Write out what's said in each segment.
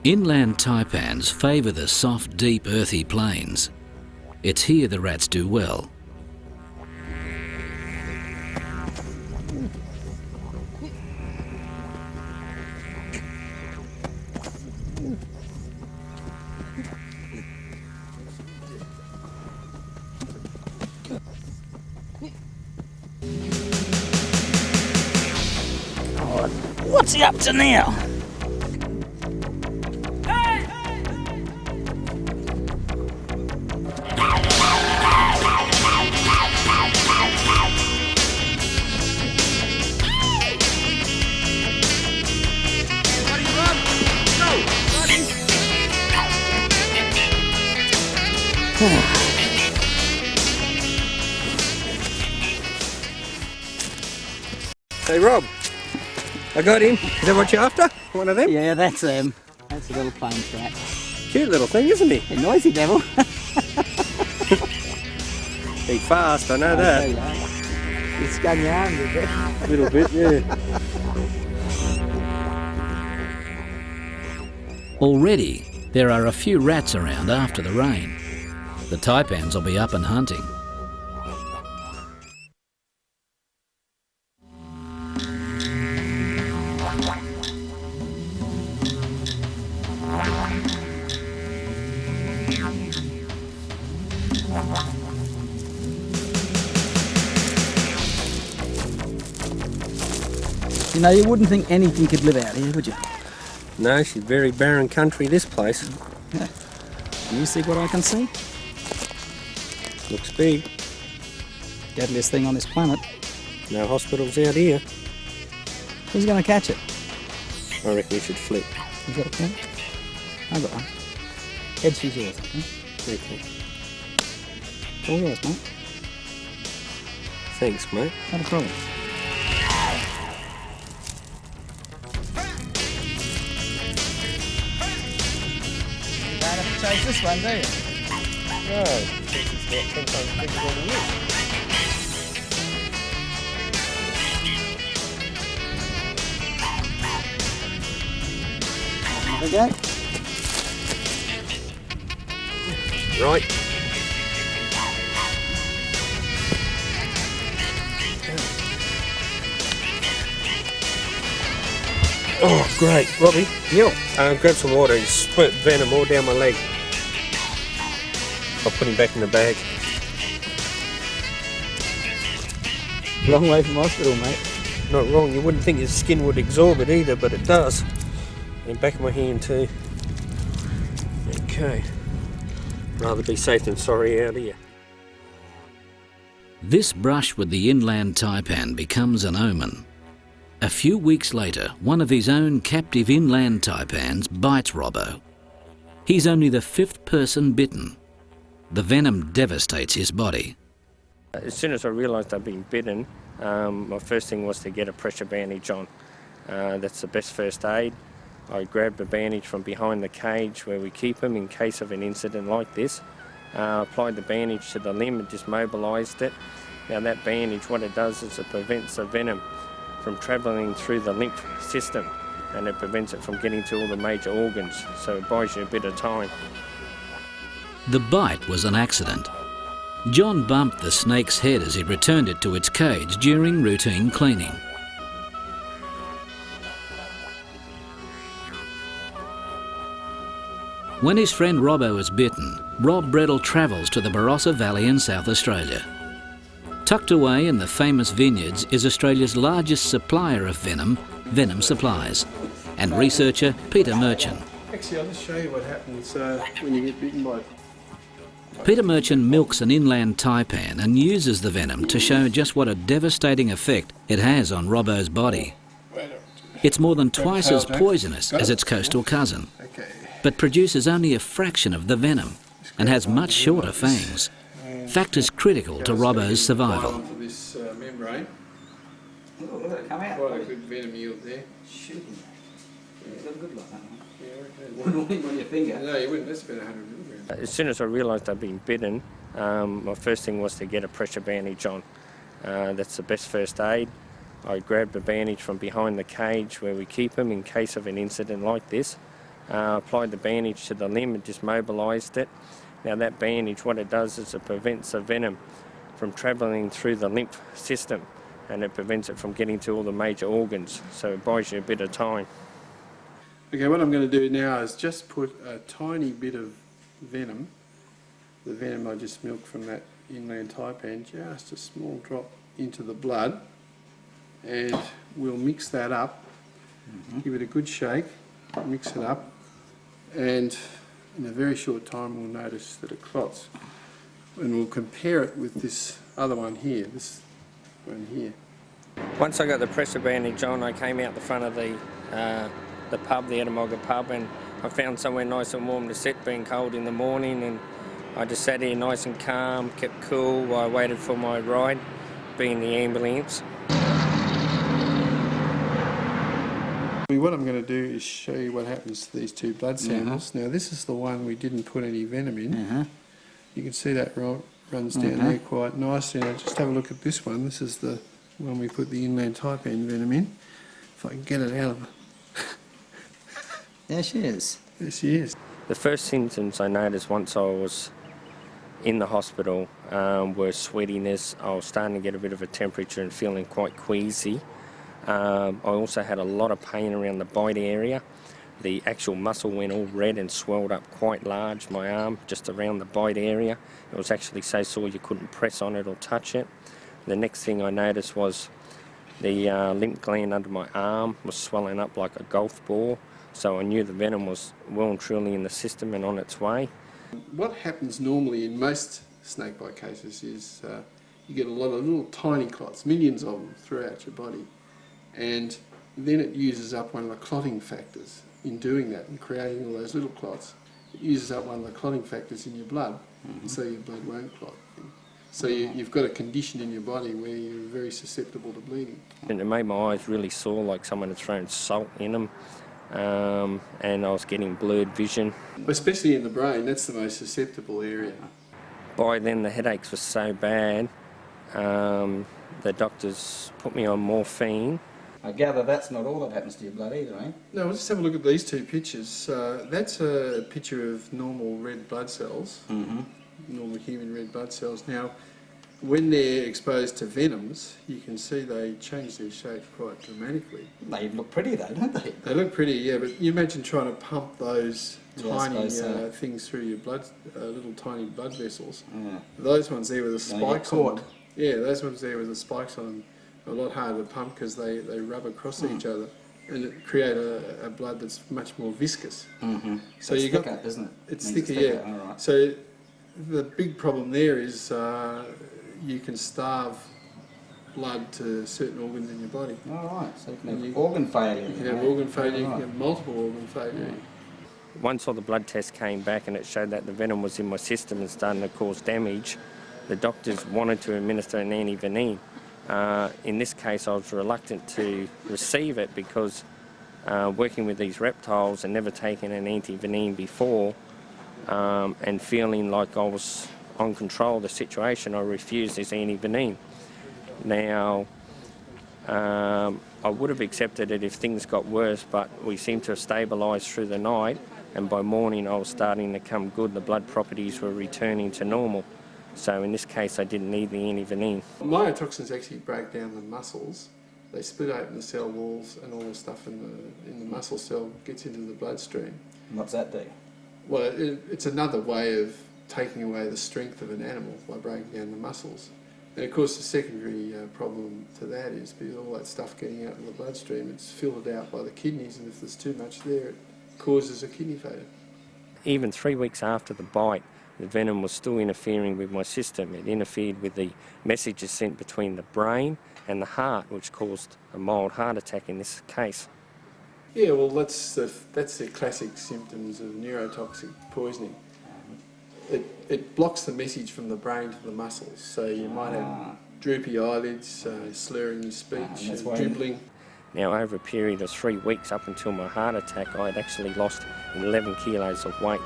Inland taipans favour the soft, deep, earthy plains. It's here the rats do well. What's he up to now? Hey Rob, I got him. Is that what you're after? One of them? Yeah, that's him. That's a little plains rat. Cute little thing, isn't he? A noisy devil. He's fast, I know that. You scun your arm a bit. A little bit, yeah. Already, there are a few rats around after the rain. The taipans will be up and hunting. You know, you wouldn't think anything could live out here, would you? No, she's very barren country, this place. Yeah. Can you see what I can see? Looks big. Deadliest thing on this planet. No hospitals out here. Who's going to catch it? I reckon we should flip. You got a pen? I've got one. Ed's yours, okay? Okay. It's all yours, mate. Thanks, mate. Not a problem. You don't have to chase this one, do you? No, it's not 10 times bigger than it is. There we go. Right. Oh, great. Robbie, grab some water. He's spurt venom all down my leg. I'll put him back in the bag. Long way from hospital, mate. Not wrong. You wouldn't think his skin would absorb it either, but it does. And back of my hand too. Okay. Rather be safe than sorry out here. This brush with the inland taipan becomes an omen. A few weeks later, one of his own captive inland taipans bites Robo. He's only the fifth person bitten. The venom devastates his body. As soon as I realised I'd been bitten, my first thing was to get a pressure bandage on. That's the best first aid. I grabbed a bandage from behind the cage where we keep them in case of an incident like this. Applied the bandage to the limb and just mobilised it. Now that bandage, what it does is it prevents the venom from travelling through the lymph system, and it prevents it from getting to all the major organs, so it buys you a bit of time. The bite was an accident. John bumped the snake's head as he returned it to its cage during routine cleaning. When his friend Robo is bitten, Rob Bredl travels to the Barossa Valley in South Australia. Tucked away in the famous vineyards is Australia's largest supplier of venom, Venom Supplies, and researcher Peter Merchant. Actually, I'll just show you what happens when you get bitten by. Peter Merchant milks an inland taipan and uses the venom to show just what a devastating effect it has on Robo's body. It's more than twice as poisonous as its coastal cousin, but produces only a fraction of the venom and has much shorter fangs, factors critical to Robo's survival. This membrane. Oh, look at it come out. Quite a good venom yield there. Shooting. It's got good like that. Yeah, Wouldn't on your finger. no, you wouldn't. That's about 100 milligrams. As soon as I realised I'd been bitten, my first thing was to get a pressure bandage on. That's the best first aid. I grabbed a bandage from behind the cage where we keep them in case of an incident like this. applied the bandage to the limb and just mobilised it. Now that bandage, what it does is it prevents the venom from travelling through the lymph system, and it prevents it from getting to all the major organs, so it buys you a bit of time. Okay, what I'm going to do now is just put a tiny bit of venom, the venom I just milked from that Inland Taipan, just a small drop into the blood, and we'll mix that up, give it a good shake, mix it up, and in a very short time we'll notice that it clots. And we'll compare it with this other one here, this one here. Once I got the pressure bandage on, I came out the front of the pub, the Edamogga pub, and I found somewhere nice and warm to sit, being cold in the morning, and I just sat here nice and calm, kept cool while I waited for my ride, being the ambulance. What I'm going to do is show you what happens to these two blood samples. Now this is the one we didn't put any venom in. You can see that runs down there quite nicely. Now just have a look at this one. This is the one we put the Inland Taipan venom in. If I can get it out of it. There she is. There she is. The first symptoms I noticed once I was in the hospital were sweatiness. I was starting to get a bit of a temperature and feeling quite queasy. I also had a lot of pain around the bite area. The actual muscle went all red and swelled up quite large, my arm, just around the bite area. It was actually so sore you couldn't press on it or touch it. The next thing I noticed was the lymph gland under my arm was swelling up like a golf ball, so I knew the venom was well and truly in the system and on its way. What happens normally in most snakebite cases is you get a lot of little tiny clots, millions of them throughout your body, and then it uses up one of the clotting factors. In doing that and creating all those little clots, it uses up one of the clotting factors in your blood, so your blood won't clot. So you've got a condition in your body where you're very susceptible to bleeding. And it made my eyes really sore, like someone had thrown salt in them, and I was getting blurred vision. Especially in the brain, that's the most susceptible area. By then the headaches were so bad, the doctors put me on morphine. I gather that's not all that happens to your blood either, eh? No, we'll just have a look at these two pictures. That's a picture of normal red blood cells, normal human red blood cells. Now, when they're exposed to venoms, you can see they change their shape quite dramatically. They look pretty though, don't they? They look pretty, yeah, but you imagine trying to pump those tiny so. things through your blood, little tiny blood vessels. Yeah. Those ones there with the spikes on them. caught. Yeah, those ones there with the spikes on them are a lot harder to pump because they rub across each other and it create a blood that's much more viscous. So you it's got thicker, isn't it? it's Means thicker, yeah. All right. So the big problem there is you can starve blood to certain organs in your body. All right, so you can have organ failure. You can have organ failure, you can have multiple organ failure. Once all the blood tests came back and it showed that the venom was in my system and starting to cause damage, the doctors wanted to administer an anti-venin. In this case, I was reluctant to receive it because working with these reptiles and never taking an anti-venin before and feeling like I was on control of the situation, I refused this anti-venin. Now, I would have accepted it if things got worse, but we seemed to have stabilised through the night, and by morning I was starting to come good. The blood properties were returning to normal. So in this case, I didn't need the anti-venin. Myotoxins actually break down the muscles. They split open the cell walls, and all the stuff in the muscle cell gets into the bloodstream. What's that do? Well, it's another way of taking away the strength of an animal by breaking down the muscles. And of course, the secondary problem to that is because all that stuff getting out in the bloodstream, it's filtered out by the kidneys, and if there's too much there, it causes a kidney failure. Even 3 weeks after the bite, the venom was still interfering with my system. It interfered with the messages sent between the brain and the heart, which caused a mild heart attack in this case. Yeah, well, that's the classic symptoms of neurotoxic poisoning. It blocks the message from the brain to the muscles, so you might have droopy eyelids, slurring your speech, dribbling. Now, over a period of 3 weeks up until my heart attack, I had actually lost 11 kilos of weight.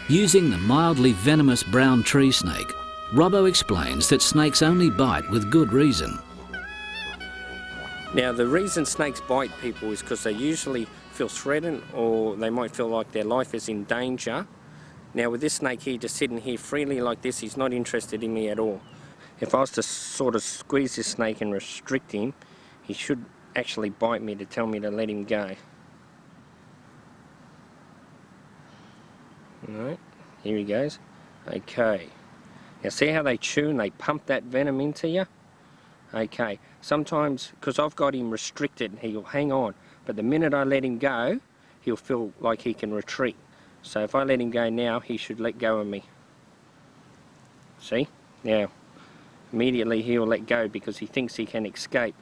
Using the mildly venomous brown tree snake, Robo explains that snakes only bite with good reason. Now, the reason snakes bite people is because they usually feel threatened, or they might feel like their life is in danger. Now with this snake here, just sitting here freely like this, he's not interested in me at all. If I was to sort of squeeze this snake and restrict him, he should actually bite me to tell me to let him go. Alright, here he goes. Okay. Now see how they chew and they pump that venom into you? Okay, sometimes, because I've got him restricted, he'll hang on. But the minute I let him go, he'll feel like he can retreat. So if I let him go now, he should let go of me. See? Now, immediately he'll let go because he thinks he can escape.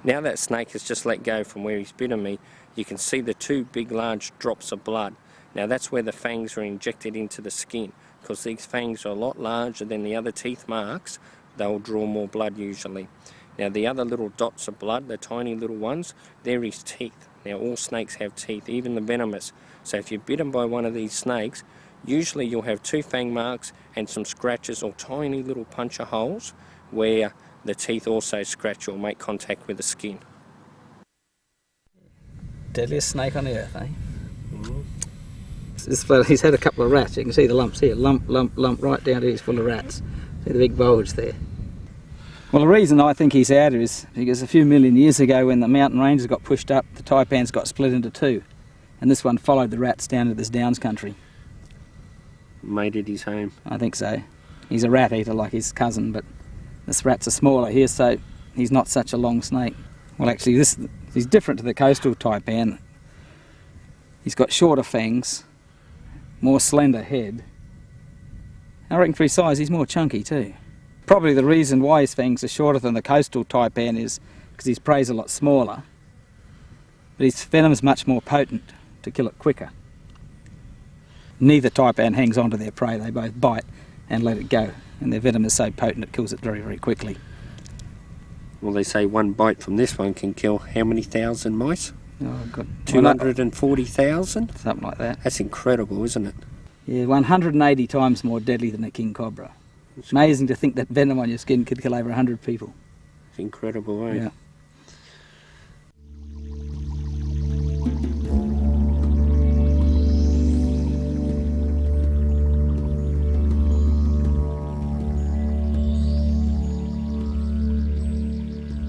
Now that snake has just let go from where he's bitten me, you can see the two big large drops of blood. Now that's where the fangs are injected into the skin, because these fangs are a lot larger than the other teeth marks. They'll draw more blood usually. Now the other little dots of blood, the tiny little ones, they're his teeth. Now all snakes have teeth, even the venomous. So if you're bitten by one of these snakes, usually you'll have two fang marks and some scratches or tiny little puncture holes where the teeth also scratch or make contact with the skin. Deadliest snake on earth, eh? This fella, he's had a couple of rats. You can see the lumps here, lump, right down to he's full of rats. See the big bulge there. Well, the reason I think he's out is because a few million years ago when the mountain ranges got pushed up, the taipans got split into two. And this one followed the rats down to this downs country. Made it his home. I think so. He's a rat eater like his cousin, but this rat's are smaller here, so he's not such a long snake. Well, actually, he's different to the coastal taipan. He's got shorter fangs, more slender head. I reckon for his size, he's more chunky too. Probably the reason why his fangs are shorter than the coastal taipan is because his prey's a lot smaller, but his venom's much more potent to kill it quicker. Neither taipan hangs on to their prey, they both bite and let it go, and their venom is so potent it kills it very, very quickly. Well, they say one bite from this one can kill how many thousand mice? Oh, God. 240,000? Something like that. That's incredible, isn't it? Yeah, 180 times more deadly than a king cobra. It's amazing to think that venom on your skin could kill over 100 people. It's incredible, eh? Yeah.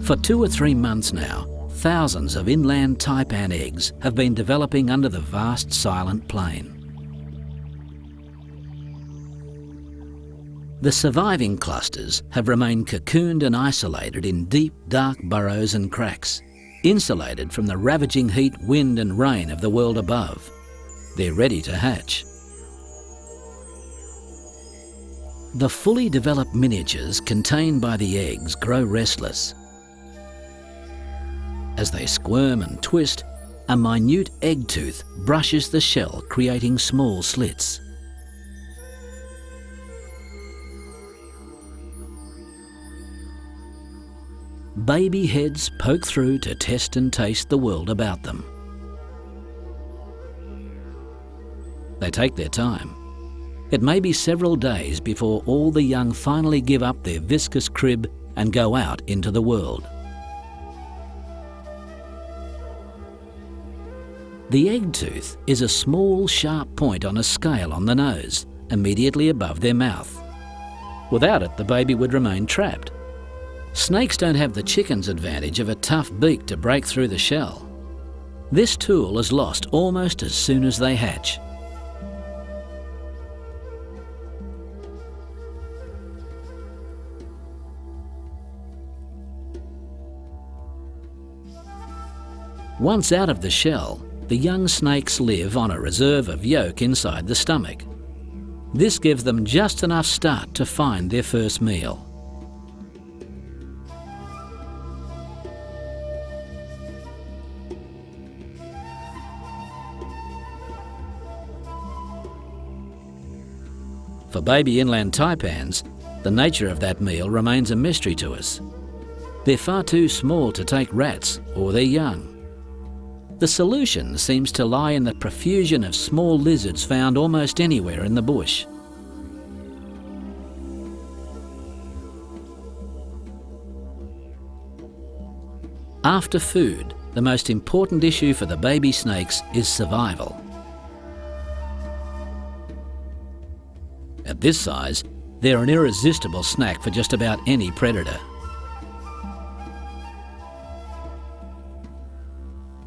For 2 or 3 months now, thousands of inland taipan eggs have been developing under the vast silent plain. The surviving clusters have remained cocooned and isolated in deep, dark burrows and cracks, insulated from the ravaging heat, wind and rain of the world above. They're ready to hatch. The fully developed miniatures contained by the eggs grow restless. As they squirm and twist, a minute egg tooth brushes the shell, creating small slits. Baby heads poke through to test and taste the world about them. They take their time. It may be several days before all the young finally give up their viscous crib and go out into the world. The egg tooth is a small, sharp point on a scale on the nose, immediately above their mouth. Without it, the baby would remain trapped. Snakes don't have the chicken's advantage of a tough beak to break through the shell. This tool is lost almost as soon as they hatch. Once out of the shell, the young snakes live on a reserve of yolk inside the stomach. This gives them just enough start to find their first meal. For baby inland taipans, the nature of that meal remains a mystery to us. They're far too small to take rats, or they're young. The solution seems to lie in the profusion of small lizards found almost anywhere in the bush. After food, the most important issue for the baby snakes is survival. At this size, they're an irresistible snack for just about any predator.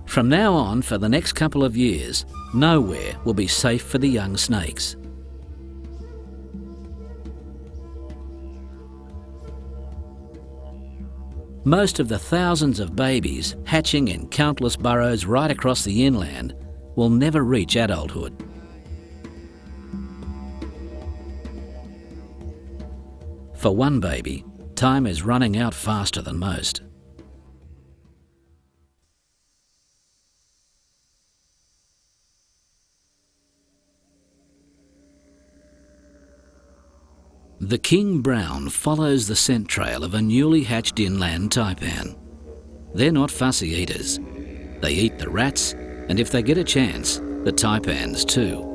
From now on, for the next couple of years, nowhere will be safe for the young snakes. Most of the thousands of babies hatching in countless burrows right across the inland will never reach adulthood. For one baby, time is running out faster than most. The king brown follows the scent trail of a newly hatched inland taipan. They're not fussy eaters. They eat the rats, and if they get a chance, the taipans too.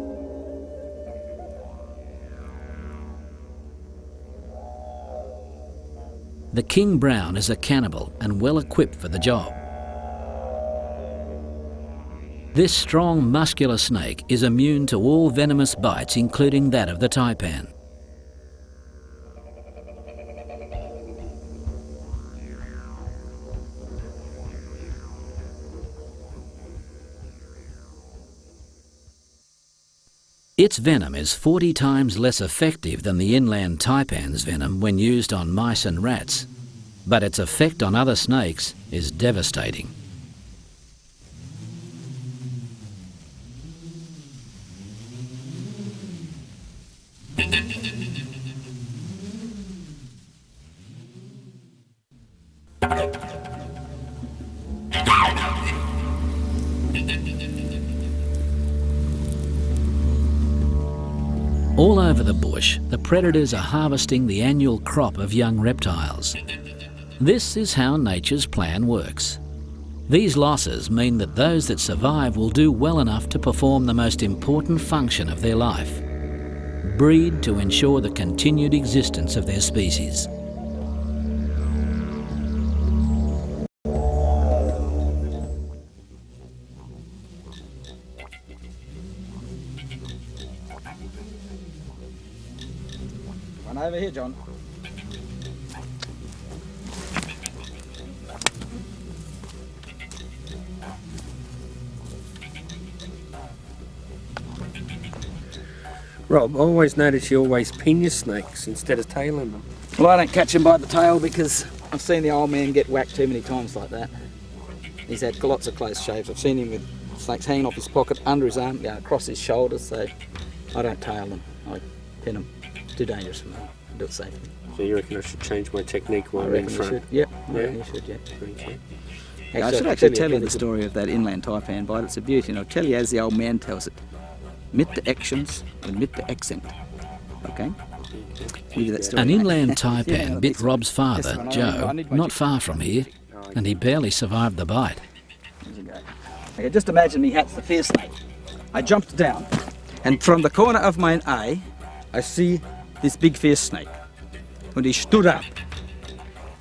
The king brown is a cannibal and well equipped for the job. This strong, muscular snake is immune to all venomous bites, including that of the taipan. Its venom is 40 times less effective than the inland taipan's venom when used on mice and rats, but its effect on other snakes is devastating. All over the bush, the predators are harvesting the annual crop of young reptiles. This is how nature's plan works. These losses mean that those that survive will do well enough to perform the most important function of their life: breed to ensure the continued existence of their species. Run over here, John. Rob, I always notice you always pin your snakes instead of tailing them. Well, I don't catch him by the tail because I've seen the old man get whacked too many times like that. He's had lots of close shaves. I've seen him with snakes hanging off his pocket, under his arm, across his shoulders, so I don't tail them. I pin them. Too dangerous for me. I do it safely. So you reckon I should change my technique while I I'm in reckon you front? should. Yep, I Yeah? reckon you should, yeah. Okay. I should actually tell you the story of that inland taipan bite. It's a beauty, and I'll tell you as the old man tells it. Mit the actions and mit the accent. Okay? We'll do that story. An inland taipan Yeah, bit this Rob's one. father, This one, I Joe, need my not far from here, and he barely survived the bite. There you go. Okay, just imagine me hat's the fierce snake. I jumped down, and from the corner of my eye, I see this big fierce snake. When he stood up,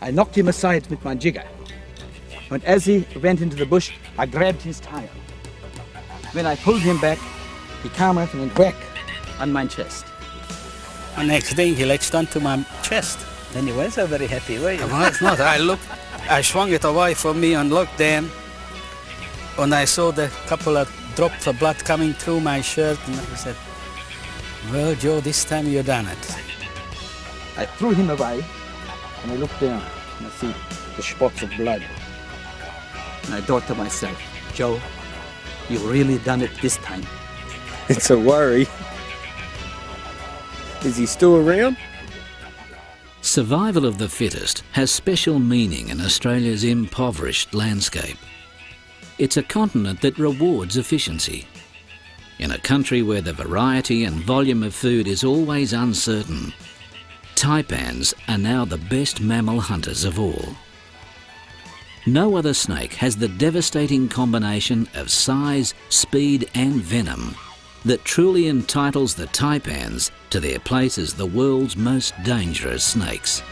I knocked him aside with my jigger. And as he went into the bush, I grabbed his tail. When I pulled him back, he came out and went whack on my chest. The next day he latched onto my chest. Then you weren't so very happy, were you? Well, it's not. I swung it away from me and looked down. And I saw the couple of drops of blood coming through my shirt, and I said, "Well, Joe, this time you done it." I threw him away, and I looked down, and I see the spots of blood. And I thought to myself, Joe, you really done it this time. It's a worry. Is he still around? Survival of the fittest has special meaning in Australia's impoverished landscape. It's a continent that rewards efficiency. In a country where the variety and volume of food is always uncertain, taipans are now the best mammal hunters of all. No other snake has the devastating combination of size, speed and venom that truly entitles the taipans to their place as the world's most dangerous snakes.